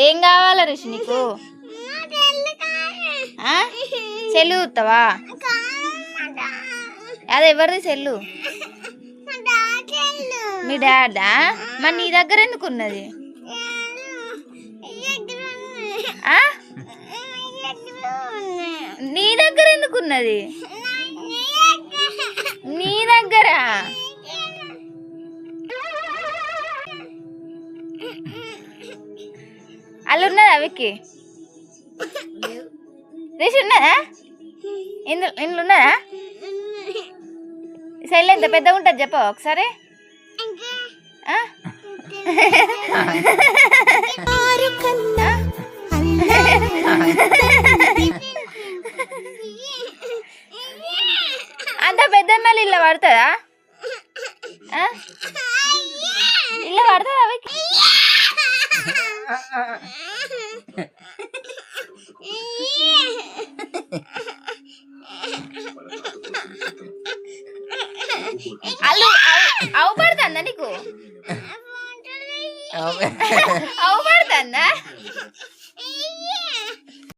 ఏం కావాలా రిషి నీకు? సెల్లు చూస్తావా? అది ఎవరిది సెల్లు? మీ డాడా? మరి నీ దగ్గర ఎందుకు ఉన్నది? నీ దగ్గర ఎందుకు ఉన్నది? నీ దగ్గర అల్లు ఉన్నదా విక్కి? రిషి ఉన్నదా? ఇందులో ఉన్నదా? సెల్ ఎంత పెద్దగా ఉంటుంది చెప్పవా ఒకసారి? అంత పెద్ద ఇల్లు పడుతుందా? ఇల్లు పడుతుందా విక్కి? అల్లు అవు పడుతుందా నీకు? అవు పడుతుందా?